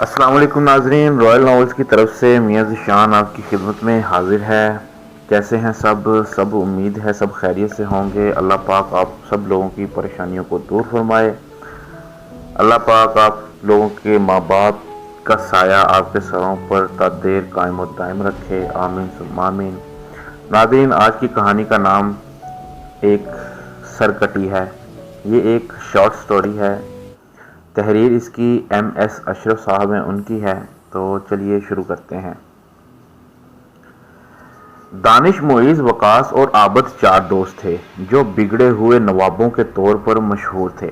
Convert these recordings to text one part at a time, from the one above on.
السلام علیکم ناظرین، رائل ناولز کی طرف سے میاں ذیشان آپ کی خدمت میں حاضر ہے۔ کیسے ہیں سب امید ہے سب خیریت سے ہوں گے۔ اللہ پاک آپ سب لوگوں کی پریشانیوں کو دور فرمائے۔ اللہ پاک آپ لوگوں کے ماں باپ کا سایہ آپ کے سروں پر تا دیر قائم و دائم رکھے، آمین ثم آمین۔ ناظرین، آج کی کہانی کا نام ایک سرکٹی ہے۔ یہ ایک شارٹ سٹوری ہے۔ تحریر اس کی ایم ایس اشرف صاحب ہیں، ان کی ہے۔ تو چلیے شروع کرتے ہیں۔ دانش، معیز، وقاص اور عابد چار دوست تھے جو بگڑے ہوئے نوابوں کے طور پر مشہور تھے۔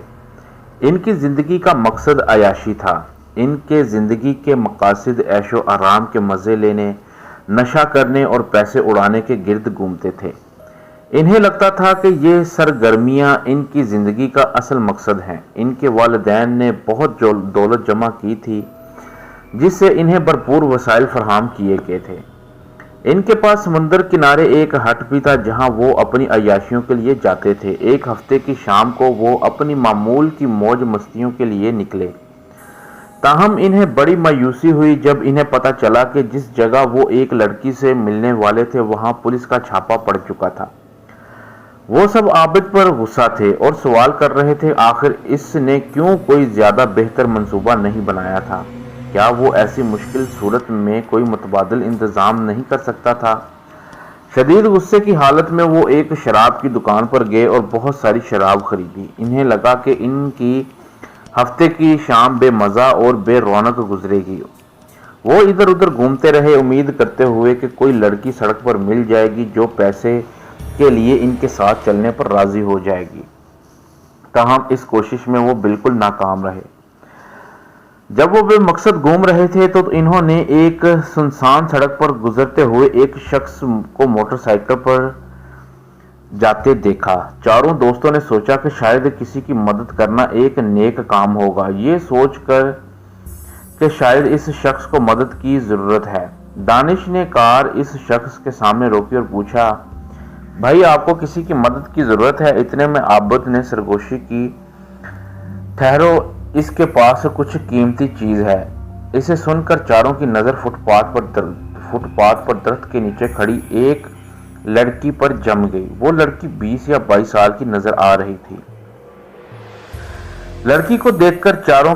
ان کی زندگی کا مقصد عیاشی تھا۔ ان کے زندگی کے مقاصد عیش و آرام کے مزے لینے، نشہ کرنے اور پیسے اڑانے کے گرد گھومتے تھے۔ انہیں لگتا تھا کہ یہ سرگرمیاں ان کی زندگی کا اصل مقصد ہیں۔ ان کے والدین نے بہت دولت جمع کی تھی جس سے انہیں بھرپور وسائل فراہم کیے گئے تھے۔ ان کے پاس سمندر کنارے ایک ہٹ بھی تھا جہاں وہ اپنی عیاشیوں کے لیے جاتے تھے۔ ایک ہفتے کی شام کو وہ اپنی معمول کی موج مستیوں کے لیے نکلے۔ تاہم انہیں بڑی مایوسی ہوئی جب انہیں پتہ چلا کہ جس جگہ وہ ایک لڑکی سے ملنے والے تھے وہاں پولیس کا چھاپا پڑ چکا تھا۔ وہ سب عابد پر غصہ تھے اور سوال کر رہے تھے آخر اس نے کیوں کوئی زیادہ بہتر منصوبہ نہیں بنایا تھا؟ کیا وہ ایسی مشکل صورت میں کوئی متبادل انتظام نہیں کر سکتا تھا؟ شدید غصے کی حالت میں وہ ایک شراب کی دکان پر گئے اور بہت ساری شراب خریدی۔ انہیں لگا کہ ان کی ہفتے کی شام بے مزہ اور بے رونق گزرے گی۔ وہ ادھر ادھر گھومتے رہے امید کرتے ہوئے کہ کوئی لڑکی سڑک پر مل جائے گی جو پیسے کے لیے ان کے ساتھ چلنے پر راضی ہو جائے گی۔ تاہم اس کوشش میں وہ بالکل ناکام رہے۔ جب وہ بے مقصد گھوم رہے تھے تو انہوں نے ایک سنسان سڑک پر گزرتے ہوئے ایک شخص کو موٹر سائیکل پر جاتے دیکھا۔ چاروں دوستوں نے سوچا کہ شاید کسی کی مدد کرنا ایک نیک کام ہوگا۔ یہ سوچ کر کہ شاید اس شخص کو مدد کی ضرورت ہے، دانش نے کار اس شخص کے سامنے روکی اور پوچھا، بھائی آپ کو کسی کی مدد کی ضرورت ہے؟ اتنے میں عابد نے سرگوشی کی، ٹھہرو، اس کے پاس کچھ قیمتی چیز ہے۔ اسے سن کر چاروں کی نظر فٹ پاتھ پر درخت کے نیچے کھڑی ایک لڑکی پر جم گئی۔ وہ لڑکی 20 یا 22 سال کی نظر آ رہی تھی۔ لڑکی کو دیکھ کر چاروں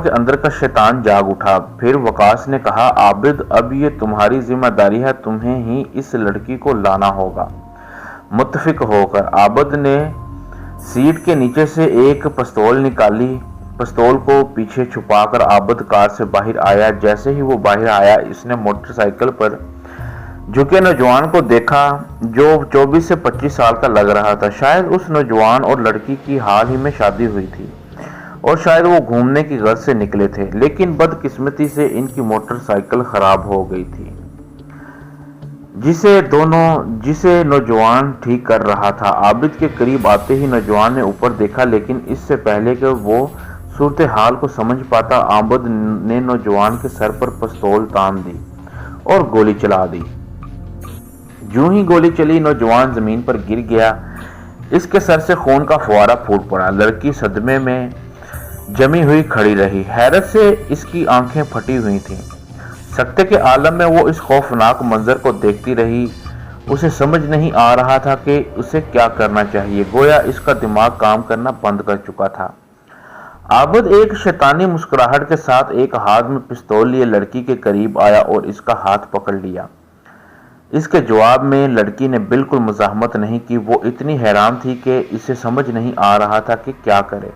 کے اندر کا شیطان جاگ اٹھا۔ پھر وقاص نے کہا، عابد، اب یہ تمہاری ذمہ داری ہے، تمہیں ہی اس لڑکی کو لانا ہوگا۔ متفق ہو کر عابد نے سیٹ کے نیچے سے ایک پستول نکالی۔ پستول کو پیچھے چھپا کر عابد کار سے باہر آیا۔ جیسے ہی وہ باہر آیا اس نے موٹر سائیکل پر جھکے نوجوان کو دیکھا جو 24 سے 25 سال کا لگ رہا تھا۔ شاید اس نوجوان اور لڑکی کی حال ہی میں شادی ہوئی تھی اور شاید وہ گھومنے کی غرض سے نکلے تھے، لیکن بدقسمتی سے ان کی موٹر سائیکل خراب ہو گئی تھی جسے نوجوان ٹھیک کر رہا تھا۔ عابد کے قریب آتے ہی نوجوان نے اوپر دیکھا، لیکن اس سے پہلے کہ وہ صورتحال کو سمجھ پاتا عابد نے نوجوان کے سر پر پستول تان دی اور گولی چلا دی۔ جوں ہی گولی چلی نوجوان زمین پر گر گیا۔ اس کے سر سے خون کا فوارہ پھوٹ پڑا۔ لڑکی صدمے میں جمی ہوئی کھڑی رہی، حیرت سے اس کی آنکھیں پھٹی ہوئی تھیں۔ سکتے کے عالم میں وہ اس خوفناک منظر کو دیکھتی رہی۔ اسے سمجھ نہیں آ رہا تھا کہ اسے کیا کرنا چاہیے، گویا اس کا دماغ کام کرنا بند کر چکا تھا۔ عابد ایک شیطانی مسکراہٹ کے ساتھ ایک ہاتھ میں پستول لیے لڑکی کے قریب آیا اور اس کا ہاتھ پکڑ لیا۔ اس کے جواب میں لڑکی نے بالکل مزاحمت نہیں کی۔ وہ اتنی حیران تھی کہ اسے سمجھ نہیں آ رہا تھا کہ کیا کرے۔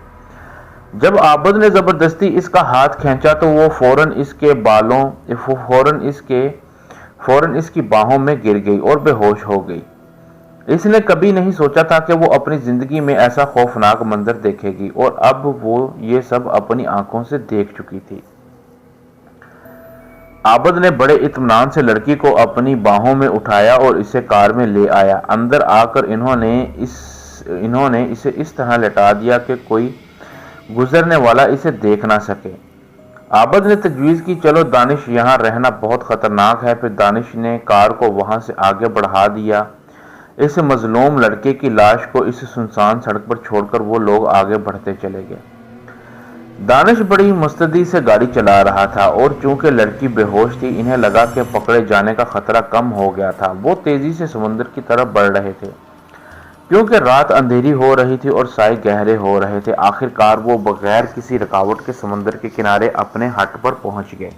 جب عابد نے زبردستی اس کا ہاتھ کھینچا تو وہ فوراً اس کی باہوں میں گر گئی اور بے ہوش ہو گئی۔ اس نے کبھی نہیں سوچا تھا کہ وہ اپنی زندگی میں ایسا خوفناک منظر دیکھے گی، اور اب وہ یہ سب اپنی آنکھوں سے دیکھ چکی تھی۔ عابد نے بڑے اطمینان سے لڑکی کو اپنی باہوں میں اٹھایا اور اسے کار میں لے آیا۔ اندر آ کر انہوں نے اسے اس طرح لٹا دیا کہ کوئی گزرنے والا اسے دیکھ نہ سکے۔ عابد نے تجویز کی، چلو دانش، یہاں رہنا بہت خطرناک ہے۔ پھر دانش نے کار کو وہاں سے آگے بڑھا دیا۔ اس مظلوم لڑکے کی لاش کو اس سنسان سڑک پر چھوڑ کر وہ لوگ آگے بڑھتے چلے گئے۔ دانش بڑی مستعدی سے گاڑی چلا رہا تھا اور چونکہ لڑکی بے ہوش تھی انہیں لگا کہ پکڑے جانے کا خطرہ کم ہو گیا تھا۔ وہ تیزی سے سمندر کی طرف بڑھ رہے تھے کیونکہ رات اندھیری ہو رہی تھی اور سائے گہرے ہو رہے تھے۔ آخر کار وہ بغیر کسی رکاوٹ کے سمندر کے کنارے اپنے ہٹ پر پہنچ گئے۔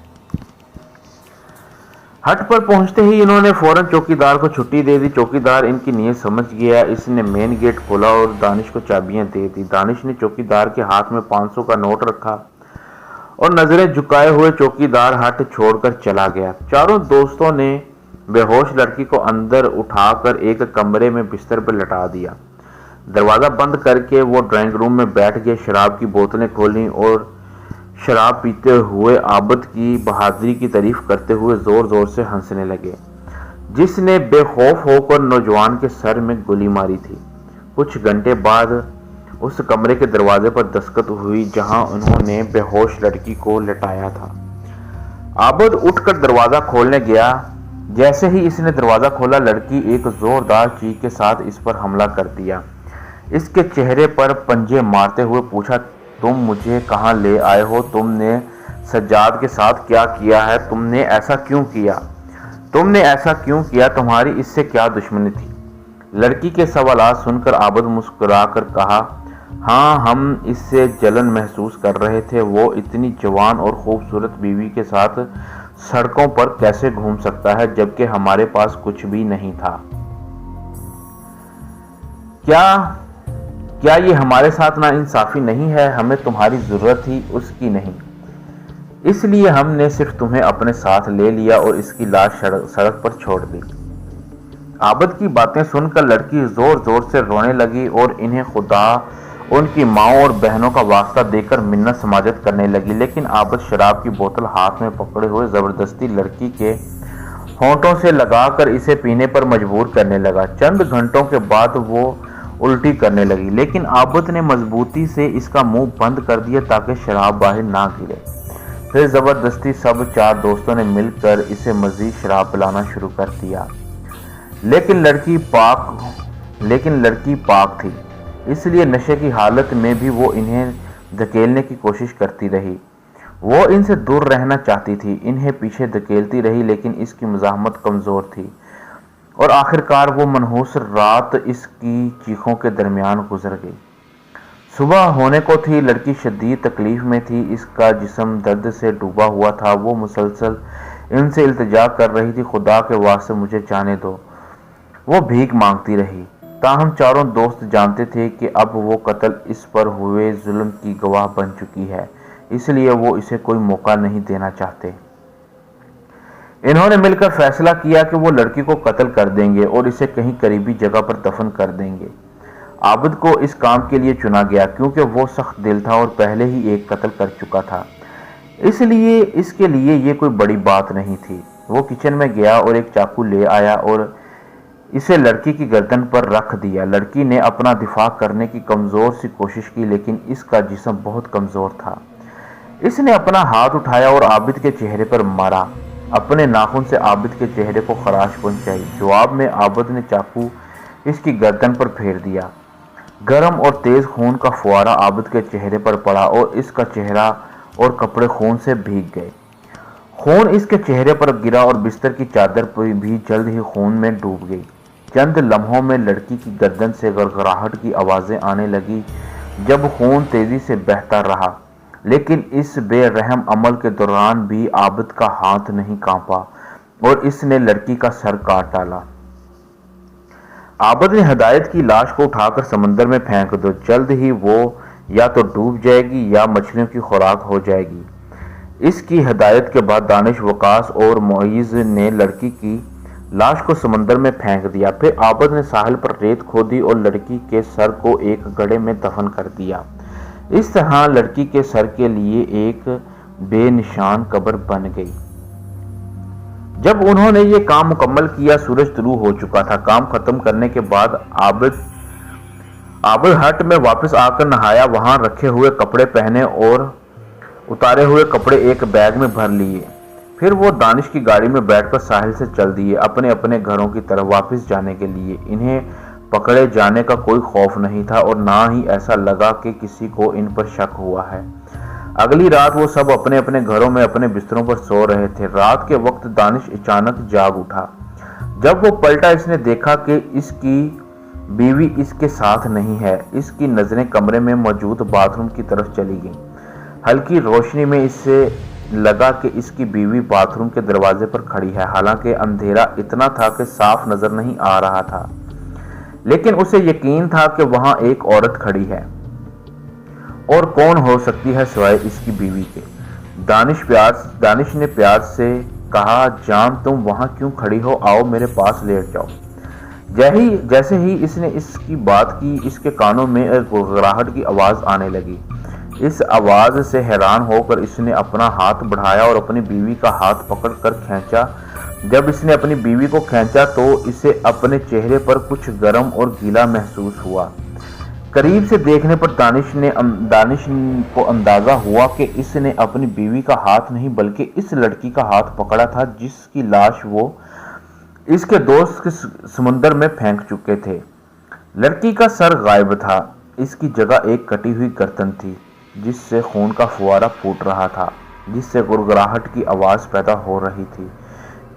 ہٹ پر پہنچتے ہی انہوں نے فوراً چوکیدار کو چھٹی دے دی۔ چوکیدار ان کی نیت سمجھ گیا۔ اس نے مین گیٹ کھولا اور دانش کو چابیاں دے دی۔ دانش نے چوکیدار کے ہاتھ میں 500 کا نوٹ رکھا اور نظریں جھکائے ہوئے چوکیدار ہٹ چھوڑ کر چلا گیا۔ چاروں دوستوں نے بے ہوش لڑکی کو اندر اٹھا کر ایک کمرے میں بستر پر لٹا دیا۔ دروازہ بند کر کے وہ ڈرائنگ روم میں بیٹھ گئے۔ شراب کی بوتلیں کھولیں اور شراب پیتے ہوئے عابد کی بہادری کی تعریف کرتے ہوئے زور زور سے ہنسنے لگے، جس نے بے خوف ہو کر نوجوان کے سر میں گولی ماری تھی۔ کچھ گھنٹے بعد اس کمرے کے دروازے پر دستک ہوئی جہاں انہوں نے بے ہوش لڑکی کو لٹایا تھا۔ عابد اٹھ کر دروازہ کھولنے گیا۔ جیسے ہی اس نے دروازہ کھولا لڑکی ایک زوردار چیخ کے ساتھ اس پر حملہ کر دیا۔ اس کے چہرے پر پنجے مارتے ہوئے پوچھا، تم مجھے کہاں لے آئے ہو؟ تم نے سجاد کے ساتھ کیا کیا ہے؟ تم نے ایسا کیوں کیا؟ تمہاری اس سے کیا دشمنی تھی؟ لڑکی کے سوالات سن کر عابد مسکرا کر کہا، ہاں ہم اس سے جلن محسوس کر رہے تھے۔ وہ اتنی جوان اور خوبصورت بیوی کے ساتھ سڑکوں پر کیسے گھوم سکتا ہے جبکہ ہمارے پاس کچھ بھی نہیں تھا؟ کیا یہ ہمارے ساتھ نا انصافی نہیں ہے؟ ہمیں تمہاری ضرورت ہی اس کی نہیں، اس لیے ہم نے صرف تمہیں اپنے ساتھ لے لیا اور اس کی لاش سڑک پر چھوڑ دی۔ عابد کی باتیں سن کر لڑکی زور زور سے رونے لگی اور انہیں خدا، ان کی ماؤں اور بہنوں کا واسطہ دے کر منت سماجت کرنے لگی، لیکن عابد شراب کی بوتل ہاتھ میں پکڑے ہوئے زبردستی لڑکی کے ہونٹوں سے لگا کر اسے پینے پر مجبور کرنے لگا۔ چند گھنٹوں کے بعد وہ الٹی کرنے لگی، لیکن عابد نے مضبوطی سے اس کا منہ بند کر دیا تاکہ شراب باہر نہ گرے۔ پھر زبردستی سب 4 دوستوں نے مل کر اسے مزید شراب پلانا شروع کر دیا، لیکن لڑکی پاک تھی، اس لیے نشے کی حالت میں بھی وہ انہیں دھکیلنے کی کوشش کرتی رہی۔ وہ ان سے دور رہنا چاہتی تھی، انہیں پیچھے دھکیلتی رہی، لیکن اس کی مزاحمت کمزور تھی اور آخر کار وہ منحوس رات اس کی چیخوں کے درمیان گزر گئی۔ صبح ہونے کو تھی، لڑکی شدید تکلیف میں تھی، اس کا جسم درد سے ڈوبا ہوا تھا۔ وہ مسلسل ان سے التجا کر رہی تھی، خدا کے واسطے مجھے جانے دو۔ وہ بھیک مانگتی رہی، تاہم چاروں دوست جانتے تھے کہ اب وہ قتل اس پر ہوئے ظلم کی گواہ بن چکی ہے، اس لیے وہ اسے کوئی موقع نہیں دینا چاہتے۔ انہوں نے مل کر فیصلہ کیا کہ وہ لڑکی کو قتل کر دیں گے اور اسے کہیں قریبی جگہ پر دفن کر دیں گے۔ عابد کو اس کام کے لیے چنا گیا کیونکہ وہ سخت دل تھا اور پہلے ہی ایک قتل کر چکا تھا، اس لیے اس کے لیے یہ کوئی بڑی بات نہیں تھی۔ وہ کچن میں گیا اور ایک چاقو لے آیا اور اسے لڑکی کی گردن پر رکھ دیا۔ لڑکی نے اپنا دفاع کرنے کی کمزور سی کوشش کی، لیکن اس کا جسم بہت کمزور تھا۔ اس نے اپنا ہاتھ اٹھایا اور عابد کے چہرے پر مارا، اپنے ناخن سے عابد کے چہرے کو خراش پہنچائی۔ جواب میں عابد نے چاقو اس کی گردن پر پھیر دیا۔ گرم اور تیز خون کا فوارہ عابد کے چہرے پر پڑا اور اس کا چہرہ اور کپڑے خون سے بھیگ گئے۔ خون اس کے چہرے پر گرا اور بستر کی چادر بھی جلد ہی خون میں ڈوب گئی۔ چند لمحوں میں لڑکی کی گردن سے گڑگڑاہٹ کی آوازیں آنے لگی جب خون تیزی سے بہتا رہا، لیکن اس بے رحم عمل کے دوران بھی عابد کا ہاتھ نہیں کانپا اور اس نے لڑکی کا سر کاٹ ڈالا۔ عابد نے ہدایت کی، لاش کو اٹھا کر سمندر میں پھینک دو، جلد ہی وہ یا تو ڈوب جائے گی یا مچھلیوں کی خوراک ہو جائے گی۔ اس کی ہدایت کے بعد دانش، وقاص اور معیز نے لڑکی کی لاش کو سمندر میں پھینک دیا۔ پھر عابد نے ساحل پر ریت کھودی اور لڑکی کے سر کو ایک گڑھے میں دفن کر دیا۔ اس طرح لڑکی کے سر کے لیے ایک بے نشان قبر بن گئی۔ جب انہوں نے یہ کام مکمل کیا، سورج طلوع ہو چکا تھا۔ کام ختم کرنے کے بعد عابد ہٹ میں واپس آ کر نہایا، وہاں رکھے ہوئے کپڑے پہنے اور اتارے ہوئے کپڑے ایک بیگ میں بھر لیے۔ پھر وہ دانش کی گاڑی میں بیٹھ کر ساحل سے چل دیے، اپنے اپنے گھروں کی طرف واپس جانے کے لیے۔ انہیں پکڑے جانے کا کوئی خوف نہیں تھا اور نہ ہی ایسا لگا کہ کسی کو ان پر شک ہوا ہے۔ اگلی رات وہ سب اپنے اپنے گھروں میں اپنے بستروں پر سو رہے تھے۔ رات کے وقت دانش اچانک جاگ اٹھا۔ جب وہ پلٹا اس نے دیکھا کہ اس کی بیوی اس کے ساتھ نہیں ہے۔ اس کی نظریں کمرے میں موجود باتھ روم کی طرف چلی گئیں۔ ہلکی روشنی میں اس سے لگا کہ اس کی بیوی باتھ روم کے دروازے پر کھڑی ہے، حالانکہ اندھیرا اتنا تھا کہ صاف نظر نہیں آ رہا تھا، لیکن اسے یقین تھا کہ وہاں ایک عورت کھڑی ہے، اور کون ہو سکتی ہے سوائے اس کی بیوی کے۔ دانش نے پیار سے کہا، جان تم وہاں کیوں کھڑی ہو؟ آؤ میرے پاس لیٹ جاؤ۔ جیسے ہی اس نے اس کی بات کی، اس کے کانوں میں ایک گڑگڑاہٹ کی آواز آنے لگی۔ اس آواز سے حیران ہو کر اس نے اپنا ہاتھ بڑھایا اور اپنی بیوی کا ہاتھ پکڑ کر کھینچا۔ جب اس نے اپنی بیوی کو کھینچا تو اسے اپنے چہرے پر کچھ گرم اور گیلا محسوس ہوا۔ قریب سے دیکھنے پر دانش کو اندازہ ہوا کہ اس نے اپنی بیوی کا ہاتھ نہیں بلکہ اس لڑکی کا ہاتھ پکڑا تھا جس کی لاش وہ اس کے دوست سمندر میں پھینک چکے تھے۔ لڑکی کا سر غائب تھا، اس کی جگہ ایک کٹی ہوئی گردن تھی جس سے خون کا فوارہ پھوٹ رہا تھا، جس سے گڑگڑاہٹ کی آواز پیدا ہو رہی تھی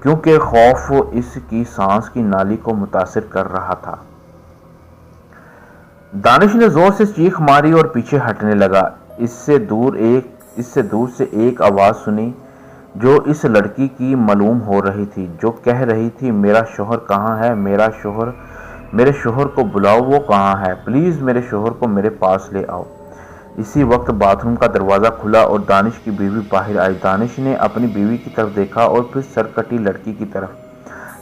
کیونکہ خوف اس کی سانس کی نالی کو متاثر کر رہا تھا۔ دانش نے زور سے چیخ ماری اور پیچھے ہٹنے لگا۔ اس سے دور سے ایک آواز سنی جو اس لڑکی کی معلوم ہو رہی تھی، جو کہہ رہی تھی، میرا شوہر کہاں ہے؟ میرے شوہر کو بلاؤ، وہ کہاں ہے؟ پلیز میرے شوہر کو میرے پاس لے آؤ۔ اسی وقت باتھ روم کا دروازہ کھلا اور دانش کی بیوی باہر آئی۔ دانش نے اپنی بیوی کی طرف دیکھا اور پھر سرکٹی لڑکی کی طرف،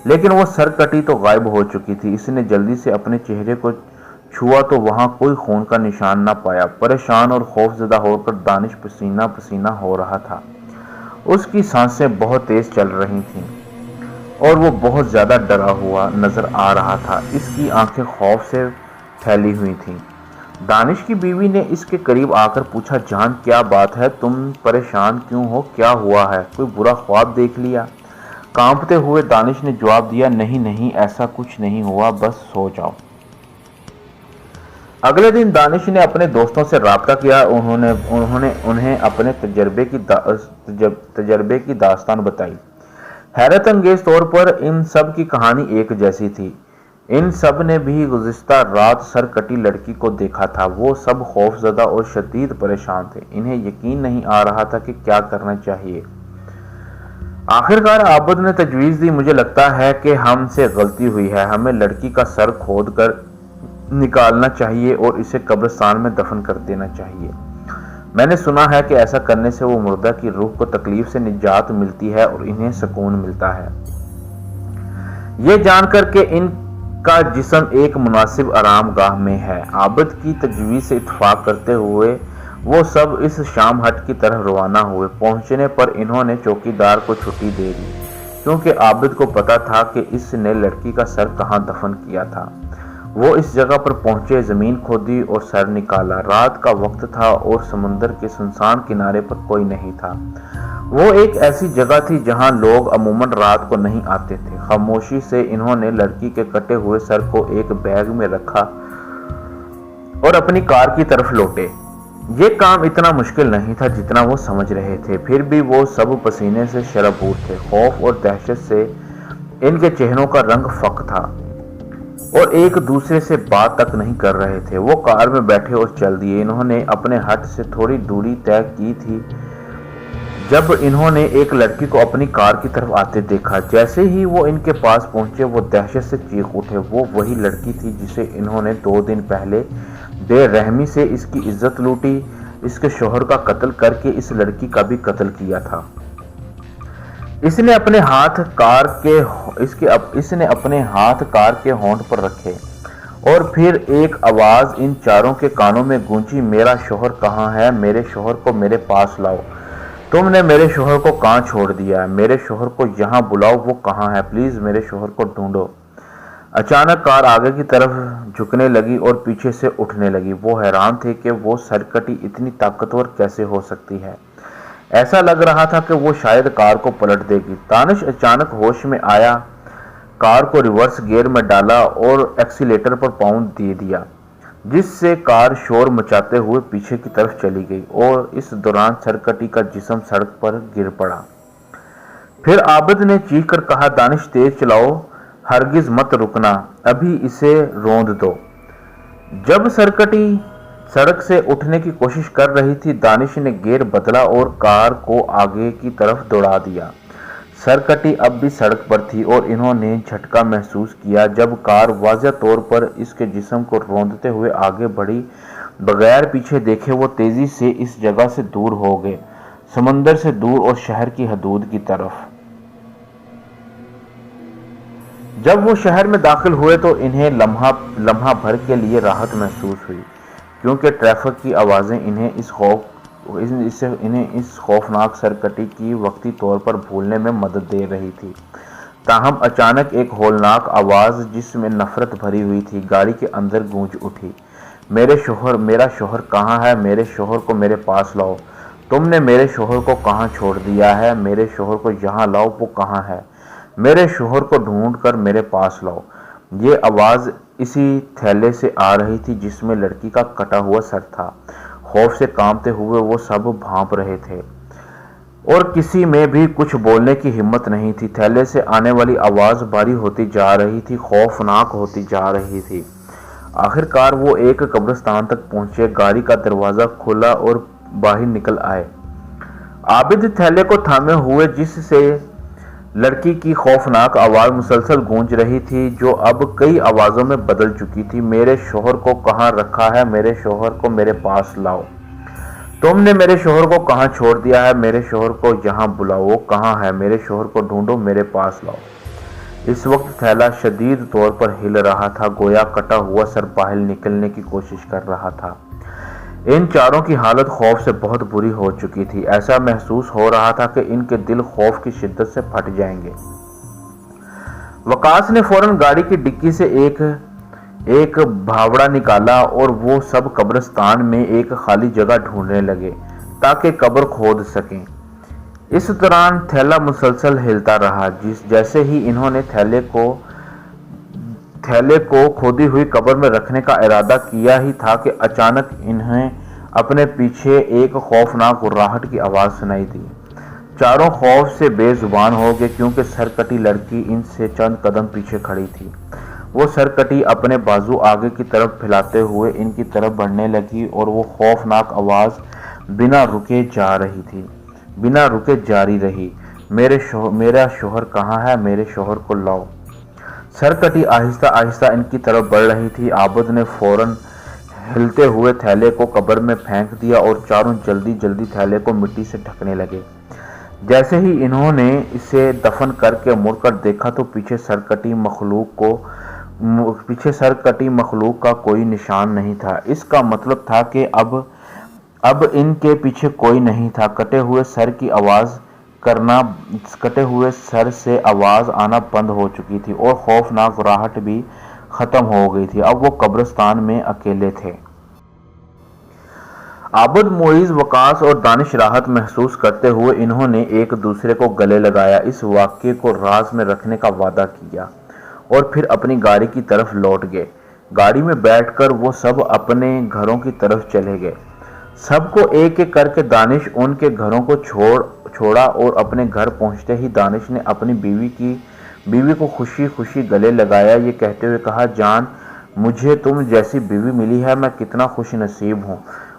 لیکن وہ سرکٹی تو غائب ہو چکی تھی۔ اس نے جلدی سے اپنے چہرے کو چھوا تو وہاں کوئی خون کا نشان نہ پایا۔ پریشان اور خوف زدہ ہو کر دانش پسینہ پسینہ ہو رہا تھا۔ اس کی سانسیں بہت تیز چل رہی تھیں اور وہ بہت زیادہ ڈرا ہوا نظر آ رہا تھا۔ اس کی آنکھیں خوف سے پھیلی ہوئی تھیں۔ دانش کی بیوی نے اس کے قریب آ کر پوچھا، جان کیا بات ہے؟ تم پریشان کیوں ہو؟ کیا ہوا ہے؟ کوئی برا خواب دیکھ لیا؟ کانپتے ہوئے دانش نے جواب دیا، نہیں ایسا کچھ نہیں ہوا، بس سو جاؤ۔ اگلے دن دانش نے اپنے دوستوں سے رابطہ کیا۔ انہیں اپنے تجربے کی داستان بتائی۔ حیرت انگیز طور پر ان سب کی کہانی ایک جیسی تھی۔ ان سب نے بھی گزشتہ رات سرکٹی لڑکی کو دیکھا تھا۔ وہ سب خوف زدہ اور شدید پریشان تھے۔ انہیں یقین نہیں آ رہا تھا کہ کیا کرنا چاہیے۔ آخرکار عابد نے تجویز دی، مجھے لگتا ہے کہ ہم سے غلطی ہوئی ہے۔ ہمیں لڑکی کا سر کھود کر نکالنا چاہیے اور اسے قبرستان میں دفن کر دینا چاہیے۔ میں نے سنا ہے کہ ایسا کرنے سے وہ مردہ کی روح کو تکلیف سے نجات ملتی ہے اور انہیں سکون ملتا ہے۔ یہ جان کر کہ ان کا جسم ایک مناسب آرام گاہ میں ہے، عابد کی تجویز سے اتفاق کرتے ہوئے وہ سب اس شام ہٹ کی طرف روانہ ہوئے۔ پہنچنے پر انہوں نے چوکیدار کو چھٹی دے دی کیونکہ عابد کو پتا تھا کہ اس نے لڑکی کا سر کہاں دفن کیا تھا۔ وہ اس جگہ پر پہنچے، زمین کھودی اور سر نکالا۔ رات کا وقت تھا اور سمندر کے سنسان کنارے پر کوئی نہیں تھا۔ وہ ایک ایسی جگہ تھی جہاں لوگ عموماً رات کو نہیں آتے تھے۔ خاموشی سے انہوں نے لڑکی کے کٹے ہوئے سر کو ایک بیگ میں رکھا اور اپنی کار کی طرف لوٹے۔ یہ کام اتنا مشکل نہیں تھا جتنا وہ سمجھ رہے تھے، پھر بھی وہ سب پسینے سے شرابور تھے۔ خوف اور دہشت سے ان کے چہروں کا رنگ فق تھا اور ایک دوسرے سے بات تک نہیں کر رہے تھے۔ وہ کار میں بیٹھے اور چل دیے۔ انہوں نے اپنے ہٹ سے تھوڑی دوری طے کی تھی جب انہوں نے ایک لڑکی کو اپنی کار کی طرف آتے دیکھا۔ جیسے ہی وہ ان کے پاس پہنچے وہ دہشت سے چیخ اٹھے۔ وہ وہی لڑکی تھی جسے انہوں نے 2 دن پہلے بے رحمی سے اس کی عزت لوٹی، اس کے شوہر کا قتل کر کے اس لڑکی کا بھی قتل کیا تھا۔ اس نے اپنے ہاتھ کار کے ہونٹ پر رکھے اور پھر ایک آواز ان چاروں کے کانوں میں گونجی، میرا شوہر کہاں ہے؟ میرے شوہر کو میرے پاس لاؤ۔ تم نے میرے شوہر کو کہاں چھوڑ دیا ہے؟ میرے شوہر کو یہاں بلاؤ، وہ کہاں ہے؟ پلیز میرے شوہر کو ڈھونڈو۔ اچانک کار آگے کی طرف جھکنے لگی اور پیچھے سے اٹھنے لگی۔ وہ حیران تھے کہ وہ سرکٹی اتنی طاقتور کیسے ہو سکتی ہے۔ ایسا لگ رہا تھا کہ وہ شاید کار کو پلٹ دے گی۔ دانش اچانک ہوش میں آیا، کار کو ریورس گیئر میں ڈالا اور ایکسیلیٹر پر پاؤں دے دیا۔ جس سے کار شور مچاتے ہوئے پیچھے کی طرف چلی گئی اور اس دوران سرکٹی کا جسم سڑک پر گر پڑا۔ پھر عابد نے چیخ کر کہا، دانش تیز چلاؤ، ہرگز مت رکنا، ابھی اسے روند دو۔ جب سرکٹی سڑک سے اٹھنے کی کوشش کر رہی تھی، دانش نے گیئر بدلا اور کار کو آگے کی طرف دوڑا دیا۔ سرکٹی اب بھی سڑک پر تھی اور انہوں نے جھٹکا محسوس کیا جب کار واضح طور پر اس کے جسم کو روندتے ہوئے آگے بڑھی۔ بغیر پیچھے دیکھے وہ تیزی سے اس جگہ سے دور ہو گئے، سمندر سے دور اور شہر کی حدود کی طرف۔ جب وہ شہر میں داخل ہوئے تو انہیں لمحہ بھر کے لیے راحت محسوس ہوئی، کیونکہ ٹریفک کی آوازیں انہیں اس خوفناک سرکٹی کی وقتی طور پر بھولنے میں مدد دے رہی تھی۔ تاہم اچانک ایک ہولناک آواز جس میں نفرت بھری ہوئی تھی گاڑی کے اندر گونج اٹھی، میرا شوہر کہاں ہے؟ میرے شوہر کو میرے پاس لاؤ۔ تم نے میرے شوہر کو کہاں چھوڑ دیا ہے؟ میرے شوہر کو یہاں لاؤ، وہ کہاں ہے؟ میرے شوہر کو ڈھونڈ کر میرے پاس لاؤ۔ یہ آواز اسی تھیلے سے آ رہی تھی جس میں لڑکی کا کٹا ہوا سر تھا۔ خوف سے کانپتے ہوئے وہ سب بھانپ رہے تھے اور کسی میں بھی کچھ بولنے کی ہمت نہیں تھی۔ تھیلے سے آنے والی آواز بھاری ہوتی جا رہی تھی، خوفناک ہوتی جا رہی تھی۔ آخر کار وہ ایک قبرستان تک پہنچے، گاڑی کا دروازہ کھلا اور باہر نکل آئے۔ عابد تھیلے کو تھامے ہوئے جس سے لڑکی کی خوفناک آواز مسلسل گونج رہی تھی، جو اب کئی آوازوں میں بدل چکی تھی۔ میرے شوہر کو کہاں رکھا ہے؟ میرے شوہر کو میرے پاس لاؤ۔ تم نے میرے شوہر کو کہاں چھوڑ دیا ہے؟ میرے شوہر کو یہاں بلاؤ، وہ کہاں ہے؟ میرے شوہر کو ڈھونڈو، میرے پاس لاؤ۔ اس وقت تھیلا شدید طور پر ہل رہا تھا، گویا کٹا ہوا سر باہر نکلنے کی کوشش کر رہا تھا۔ ان چاروں کی حالت خوف سے بہت بری ہو چکی تھی۔ ایسا محسوس ہو رہا تھا کہ ان کے دل خوف کی شدت سے پھٹ جائیں گے۔ وقاص نے فوراً گاڑی کی ڈکی سے ایک بھاوڑا نکالا اور وہ سب قبرستان میں ایک خالی جگہ ڈھونڈنے لگے تاکہ قبر کھود سکیں۔ اس دوران تھیلا مسلسل ہلتا رہا۔ جیسے ہی انہوں نے تھیلے کو کھودی ہوئی قبر میں رکھنے کا ارادہ کیا ہی تھا کہ اچانک انہیں اپنے پیچھے ایک خوفناک گھرراہٹ کی آواز سنائی دی۔ چاروں خوف سے بے زبان ہو گئے، کیونکہ سرکٹی لڑکی ان سے چند قدم پیچھے کھڑی تھی۔ وہ سرکٹی اپنے بازو آگے کی طرف پھیلاتے ہوئے ان کی طرف بڑھنے لگی اور وہ خوفناک آواز بنا رکے جاری رہی، میرا شوہر کہاں ہے؟ میرے شوہر کو لاؤ۔ سرکٹی آہستہ آہستہ ان کی طرف بڑھ رہی تھی۔ عابد نے فوراً ہلتے ہوئے تھیلے کو قبر میں پھینک دیا اور چاروں جلدی تھیلے کو مٹی سے ڈھکنے لگے۔ جیسے ہی انہوں نے اسے دفن کر کے مڑ کر دیکھا تو پیچھے سرکٹی مخلوق کا کوئی نشان نہیں تھا۔ اس کا مطلب تھا کہ اب ان کے پیچھے کوئی نہیں تھا۔ کٹے ہوئے سر سے آواز آنا بند ہو چکی تھی اور خوفناک گھرراہٹ بھی ختم ہو گئی تھی۔ اب وہ قبرستان میں اکیلے تھے۔ عابد، معیز، وقاص اور دانش راحت محسوس کرتے ہوئے انہوں نے ایک دوسرے کو گلے لگایا، اس واقعے کو راز میں رکھنے کا وعدہ کیا اور پھر اپنی گاڑی کی طرف لوٹ گئے۔ گاڑی میں بیٹھ کر وہ سب اپنے گھروں کی طرف چلے گئے۔ سب کو ایک ایک کر کے دانش ان کے گھروں کو چھوڑا اور اپنے گھر پہنچتے ہی دانش نے اپنی بیوی کو خوشی خوشی گلے لگایا، یہ کہتے ہوئے کہا، جان، مجھے تم جیسی بیوی ملی ہے، میں کتنا خوش نصیب ہوں۔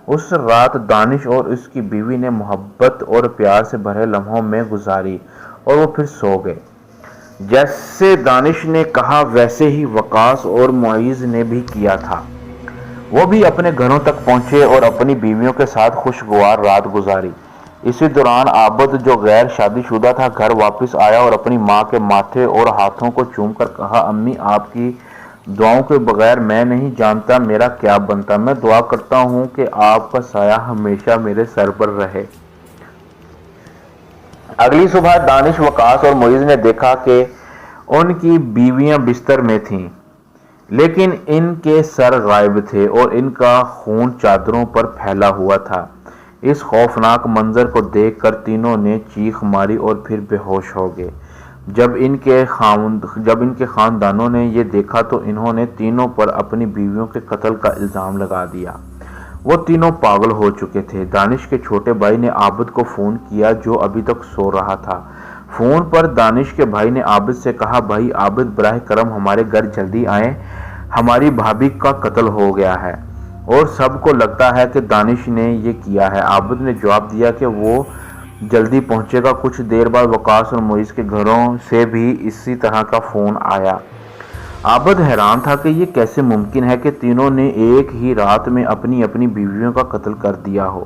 اس رات دانش اور اس کی بیوی نے محبت اور پیار سے بھرے لمحوں میں گزاری اور وہ پھر سو گئے۔ جیسے دانش نے کہا ویسے ہی وقاص اور معیز نے بھی کیا تھا۔ وہ بھی اپنے گھروں تک پہنچے اور اپنی بیویوں کے ساتھ خوشگوار رات گزاری۔ اسی دوران عابد، جو غیر شادی شدہ تھا، گھر واپس آیا اور اپنی ماں کے ماتھے اور ہاتھوں کو چوم کر کہا، امی، آپ کی دعاؤں کے بغیر میں نہیں جانتا میرا کیا بنتا۔ میں دعا کرتا ہوں کہ آپ کا سایہ ہمیشہ میرے سر پر رہے۔ اگلی صبح دانش، وقاص اور معیز نے دیکھا کہ ان کی بیویاں بستر میں تھیں، لیکن ان کے سر غائب تھے اور ان کا خون چادروں پر پھیلا ہوا تھا۔ اس خوفناک منظر کو دیکھ کر تینوں نے چیخ ماری اور پھر بے ہوش ہو گئے۔ جب ان کے خاندانوں نے یہ دیکھا تو انہوں نے تینوں پر اپنی بیویوں کے قتل کا الزام لگا دیا۔ وہ تینوں پاگل ہو چکے تھے۔ دانش کے چھوٹے بھائی نے عابد کو فون کیا جو ابھی تک سو رہا تھا۔ فون پر دانش کے بھائی نے عابد سے کہا، بھائی عابد براہ کرم ہمارے گھر جلدی آئیں، ہماری بھابھی کا قتل ہو گیا ہے اور سب کو لگتا ہے کہ دانش نے یہ کیا ہے۔ عابد نے جواب دیا کہ وہ جلدی پہنچے گا۔ کچھ دیر بعد وقاص اور معیز کے گھروں سے بھی اسی طرح کا فون آیا۔ عابد حیران تھا کہ یہ کیسے ممکن ہے کہ تینوں نے ایک ہی رات میں اپنی اپنی بیویوں کا قتل کر دیا ہو۔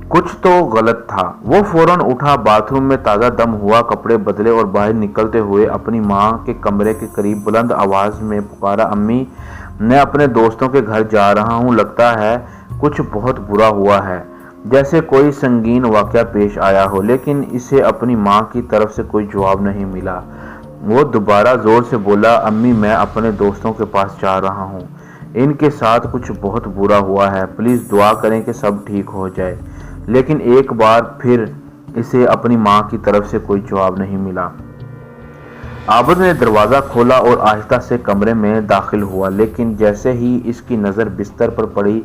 کچھ تو غلط تھا۔ وہ فوراً اٹھا، باتھ روم میں تازہ دم ہوا، کپڑے بدلے اور باہر نکلتے ہوئے اپنی ماں کے کمرے کے قریب بلند آواز میں پکارا، امی میں اپنے دوستوں کے گھر جا رہا ہوں، لگتا ہے کچھ بہت برا ہوا ہے، جیسے کوئی سنگین واقعہ پیش آیا ہو۔ لیکن اسے اپنی ماں کی طرف سے کوئی جواب نہیں ملا۔ وہ دوبارہ زور سے بولا، امی میں اپنے دوستوں کے پاس جا رہا ہوں، ان کے ساتھ کچھ بہت برا ہوا ہے، پلیز دعا کریں کہ سب ٹھیک ہو جائے۔ لیکن ایک بار پھر اسے اپنی ماں کی طرف سے کوئی جواب نہیں ملا۔ عابد نے دروازہ کھولا اور آہستہ سے کمرے میں داخل ہوا، لیکن جیسے ہی اس کی نظر بستر پر پڑی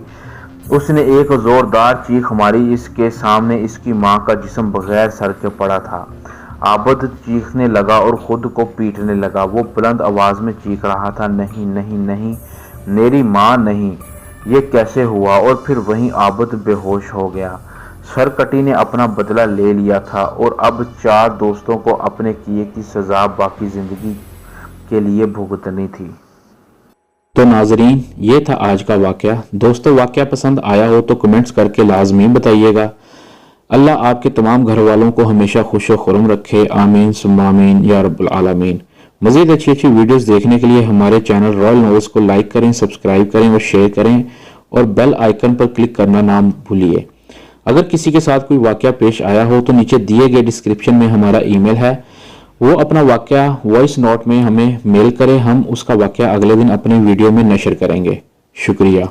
اس نے ایک زوردار چیخ ماری۔ اس کے سامنے اس کی ماں کا جسم بغیر سر کے پڑا تھا۔ عابد چیخنے لگا اور خود کو پیٹنے لگا۔ وہ بلند آواز میں چیخ رہا تھا، نہیں نہیں نہیں، میری ماں نہیں، یہ کیسے ہوا؟ اور پھر وہیں عابد بے ہوش ہو گیا۔ سرکٹی نے اپنا بدلہ لے لیا تھا اور اب 4 دوستوں کو اپنے کیے کی سزا باقی زندگی کے لیے بھگتنی تھی۔ تو ناظرین، یہ تھا آج کا واقعہ۔ دوستو، واقعہ پسند آیا ہو تو کمنٹس کر کے لازمی بتائیے گا۔ اللہ آپ کے تمام گھر والوں کو ہمیشہ خوش و خرم رکھے، آمین ثم آمین یا رب العالمین۔ مزید اچھی ویڈیوز دیکھنے کے لیے ہمارے چینل رائل ناولز کو لائک کریں، سبسکرائب کریں اور شیئر کریں اور بیل آئیکن پر کلک کرنا نہ بھولیے۔ اگر کسی کے ساتھ کوئی واقعہ پیش آیا ہو تو نیچے دیے گئے ڈسکرپشن میں ہمارا ای میل ہے، وہ اپنا واقعہ وائس نوٹ میں ہمیں میل کرے، ہم اس کا واقعہ اگلے دن اپنے ویڈیو میں نشر کریں گے۔ شکریہ۔